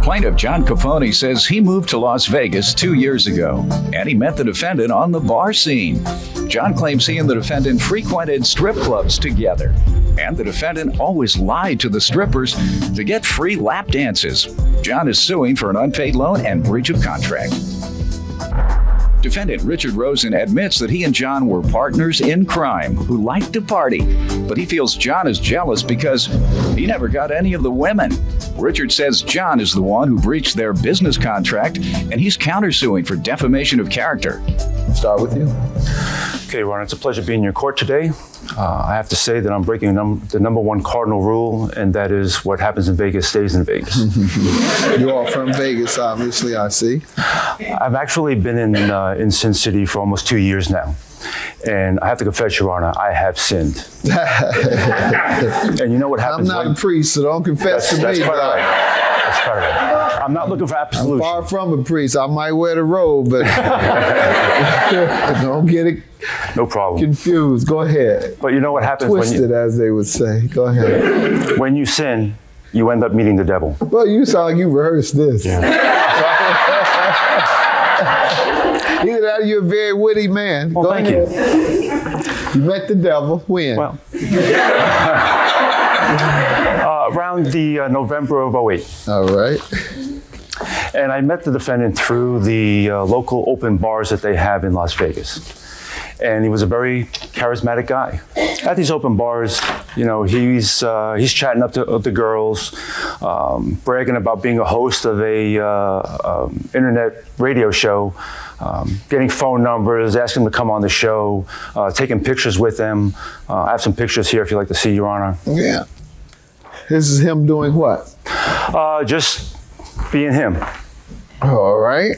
Plaintiff John Capone says he moved to Las Vegas 2 years ago, and he met the defendant on the bar scene. John claims he and the defendant frequented strip clubs together, and the defendant always lied to the strippers to get free lap dances. John is suing for an unpaid loan and breach of contract. Defendant Richard Rosen admits that he and John were partners in crime who liked to party, but he feels John is jealous because he never got any of the women. Richard says John is the one who breached their business contract, and he's countersuing for defamation of character. Start with you. Okay, Ron, it's a pleasure being in your court today. I have to say that I'm breaking the number one cardinal rule, and that is what happens in Vegas stays in Vegas. You're all from Vegas, obviously, I see. I've actually been in Sin City for almost 2 years now. And I have to confess, Your Honor, I have sinned. And you know what happens? I'm not a priest, so don't confess to me. That's quite all right. That's quite all right. I'm not looking for absolution. I'm far from a priest. I might wear the robe, but don't get it no problem. Confused. Go ahead. But you know what happens Twisted, as they would say. Go ahead. When you sin, you end up meeting the devil. Well, you sound like you rehearsed this. Yeah. Either that or you're a very witty man. Well, thank you. You met the devil. When? Well, around the November of 08. All right. And I met the defendant through the local open bars that they have in Las Vegas. And he was a very charismatic guy. At these open bars, you know, he's chatting up to the girls, bragging about being a host of a internet radio show, getting phone numbers, asking them to come on the show, taking pictures with them. I have some pictures here if you'd like to see, Your Honor. Yeah. This is him doing what? Just being him. All right.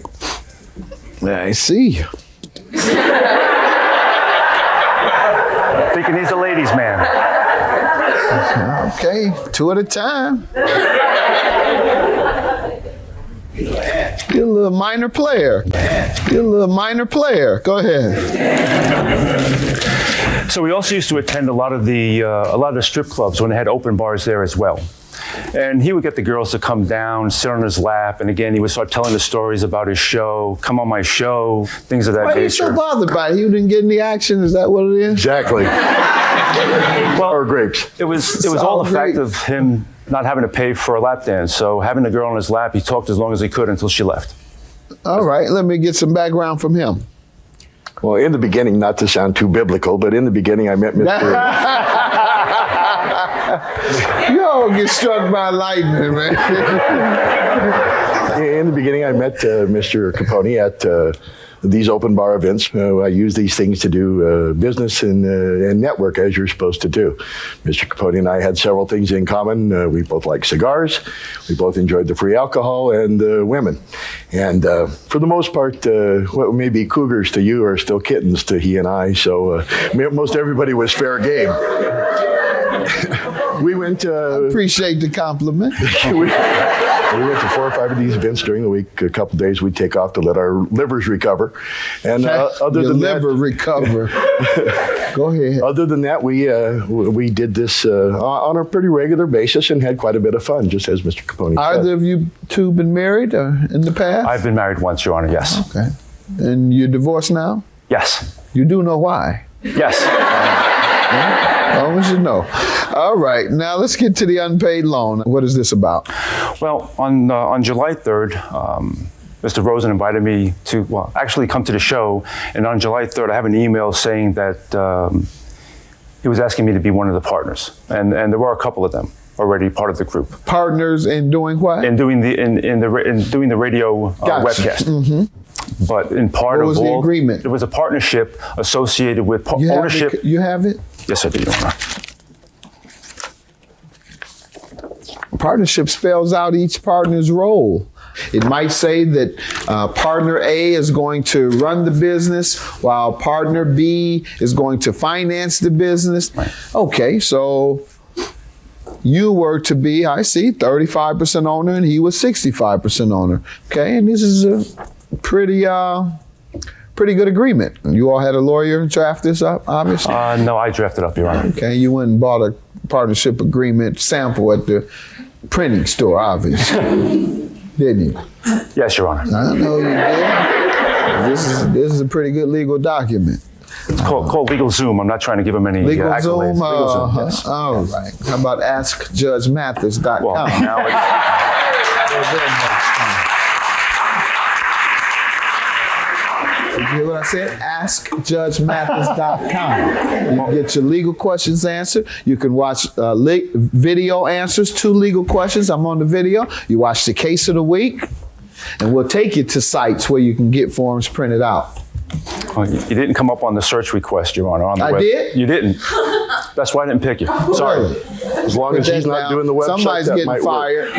I see. Thinking he's a ladies' man. Okay, 2 at a time. You're a little minor player. You're a little minor player. Go ahead. So we also used to attend a lot of the strip clubs when they had open bars there as well. And he would get the girls to come down, sit on his lap, and again, he would start telling the stories about his show, come on my show, things of that nature. Why are you so bothered by it? You didn't get any action? Is that what it is? Exactly. Well, or grapes. It was all the fact of him not having to pay for a lap dance. So having the girl on his lap, he talked as long as he could until she left. All right, let me get some background from him. Well, in the beginning, not to sound too biblical, but in the beginning, I met Mr. You all get struck by lightning, man. In the beginning, I met Mr. Capone at these open bar events. I use these things to do business and network as you're supposed to do. Mr. Capone and I had several things in common. We both like cigars. We both enjoyed the free alcohol and women. And for the most part, what may be cougars to you are still kittens to he and I. So most everybody was fair game. We went. I appreciate the compliment. We went to 4 or 5 of these events during the week. A couple of days we'd take off to let our livers recover. And recover. Go ahead. Other than that, we did this on a pretty regular basis and had quite a bit of fun, just as Mr. Capone said. Either of you two been married in the past? I've been married once, Your Honor, yes. Okay. And you're divorced now? Yes. You do know why? Yes. As long as you know. All right, now let's get to the unpaid loan. What is this about? Well, on July 3rd, Mr. Rosen invited me to, actually come to the show. And on July 3rd, I have an email saying that he was asking me to be one of the partners. And there were a couple of them already part of the group. Partners in doing what? In doing the radio webcast. Mm-hmm. But in part what was the agreement? There was a partnership associated with ownership. You have it? Yes, I do, Your Honor. Partnership spells out each partner's role. It might say that partner A is going to run the business while partner B is going to finance the business. Right. Okay, so you were to be, I see, 35% owner and he was 65% owner. Okay, and this is a pretty good agreement. You all had a lawyer draft this up, obviously? No, I drafted up, Your Honor. Okay, you went and bought a partnership agreement sample at the printing store, obviously. didn't you? Yes, Your Honor. I know you did. This is a pretty good legal document. It's called Legal Zoom. I'm not trying to give him any Legal accolades. Zoom? Legal Zoom, yes. All right. How about AskJudgeMathis.com? Well, now Did you hear what I said? AskJudgeMathis.com. You can get your legal questions answered. You can watch video answers to legal questions. I'm on the video. You watch the case of the week, and we'll take you to sites where you can get forms printed out. well, you didn't come up on the search request, Your Honor. On the I web. did? You didn't. That's why I didn't pick you. Sorry. Really? As long as he's not doing the website, Somebody's that getting might fired.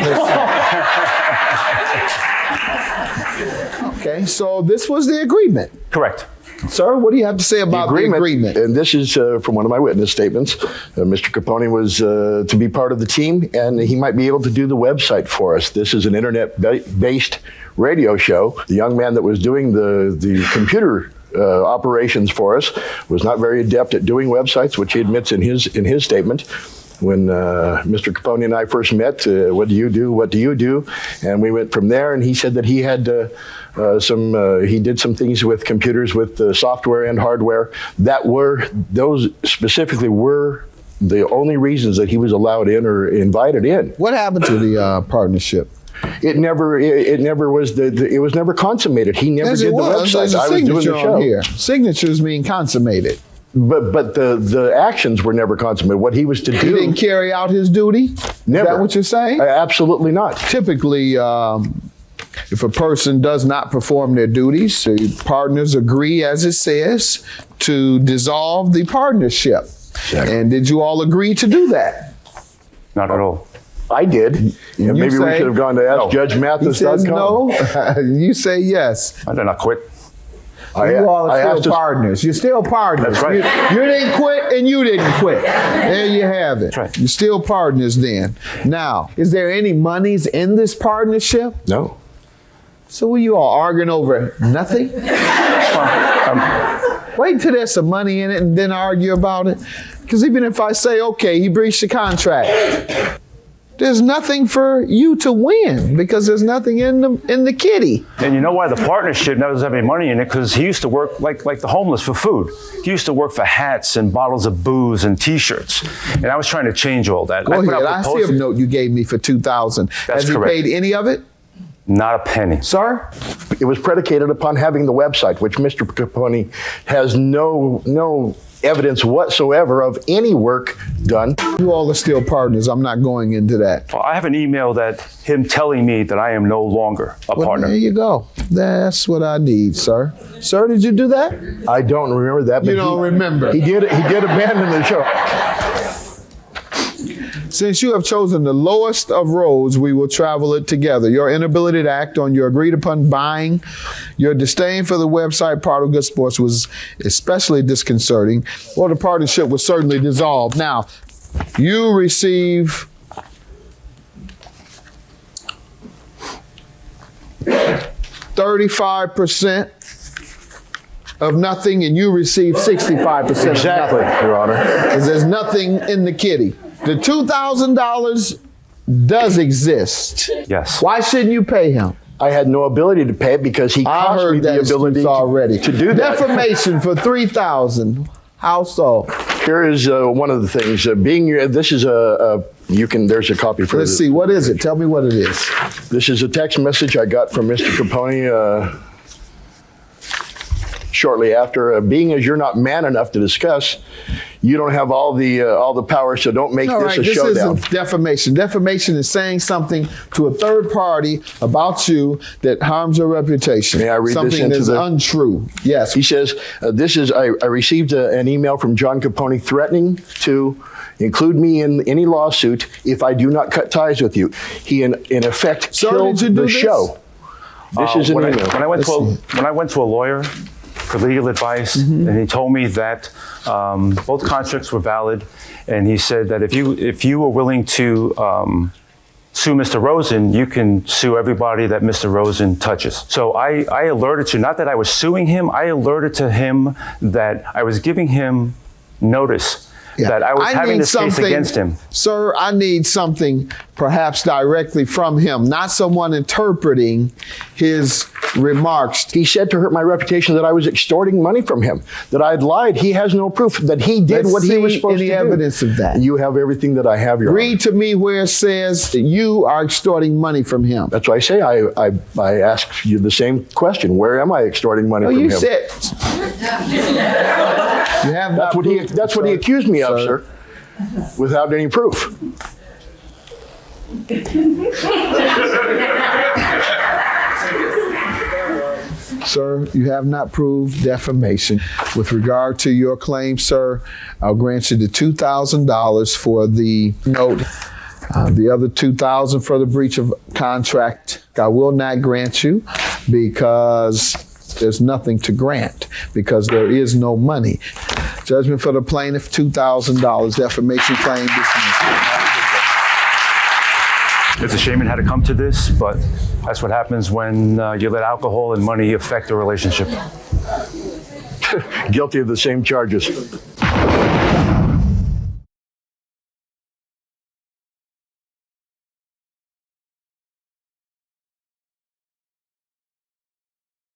Okay, so this was the agreement. Correct. Sir, what do you have to say about the agreement? And this is from one of my witness statements. Mr. Capone was to be part of the team, and he might be able to do the website for us. This is an internet-based radio show. The young man that was doing the computer operations for us was not very adept at doing websites, which he admits in his statement. When Mr. Capone and I first met, what do you do? What do you do? And we went from there, and he said that he had he did some things with computers, with software and hardware. Those specifically were the only reasons that he was allowed in or invited in. What happened to the partnership? It never was it was never consummated. He never Yes, did it the was. website. There's a I was doing the signature show. on here. Signatures mean consummated. But the actions were never consummated. What he was to He do. didn't carry out his duty? Never. Is that what you're saying? Absolutely not. Typically, if a person does not perform their duties, the partners agree, as it says, to dissolve the partnership. Exactly. And did you all agree to do that? Not at all. I did. And maybe we say- should have gone to He says AskJudgeMathis.com. no. You say yes. I did not quit. You all I are asked still us- partners. You're still partners. That's right. You didn't quit and you didn't quit. There you have it. That's right. You're still partners then. Now, is there any monies in this partnership? No. So were you all arguing over nothing? Wait until there's some money in it and then argue about it. Because even if I say, okay, he breached the contract, there's nothing for you to win because there's nothing in the kitty. And you know why the partnership doesn't have any money in it? Because he used to work like the homeless for food. He used to work for hats and bottles of booze and T-shirts. And I was trying to change all that. Go put ahead. out I see a proposals. note you gave me for $2,000. Has he correct. paid any of it? Not a penny. Sir? It was predicated upon having the website, which Mr. Capone has no evidence whatsoever of any work done. You all are still partners. I'm not going into that. Well, I have an email that him telling me that I am no longer a Well, partner. there you go. That's what I need, sir. Sir, did you do that? I don't remember that. But You don't remember. He did abandon the show. Since you have chosen the lowest of roads, we will travel it together. Your inability to act on your agreed upon buying, your disdain for the website Part of Good Sports was especially disconcerting, or the partnership was certainly dissolved. Now, you receive 35% of nothing, and you receive 65% of Exactly, nothing. Your Honor. Because there's nothing in the kitty. The $2,000 does exist. Yes. Why shouldn't you pay him? I had no ability to pay it because he I cost me heard the that ability excuse already. to do that. Defamation for $3,000. How so? Here is one of the things. This is there's a copy for Let's this. see. What is it? Tell me what it is. This is a text message I got from Mr. Capone shortly after. Being as you're not man enough to discuss, you don't have all the power, so don't make All this right, a this showdown. isn't defamation. Defamation is saying something to a third party about you that harms your reputation. May I read this something into that's the- untrue. Yes. He says, I received an email from John Capone threatening to include me in any lawsuit if I do not cut ties with you. He, in effect, Sir, killed did you do the this? show. This is an when email. I went to a lawyer for legal advice, Mm-hmm. and he told me that both contracts were valid, and he said that if you were willing to sue Mr. Rosen, you can sue everybody that Mr. Rosen touches. So I alerted you, not that I was suing him, I alerted to him that I was giving him notice that I was having this case against him. Sir, I need something perhaps directly from him, not someone interpreting his remarks. He said to hurt my reputation that I was extorting money from him, that I had lied. He has no proof that he did what he was supposed to do. Any evidence of that? You have everything that I have, Your Honor. Read to me where it says that you are extorting money from him. That's why I say I ask you the same question. Where am I extorting money from You him? said you have not proved it, That's what he accused me of, sir, without any proof. Sir, you have not proved defamation. With regard to your claim, sir, I'll grant you the $2,000 for the note. The other $2,000 for the breach of contract, I will not grant you because there's nothing to grant because there is no money. Judgment for the plaintiff, $2,000. Defamation claim dismissed. It's a shame it had to come to this, but that's what happens when you let alcohol and money affect a relationship. Guilty of the same charges.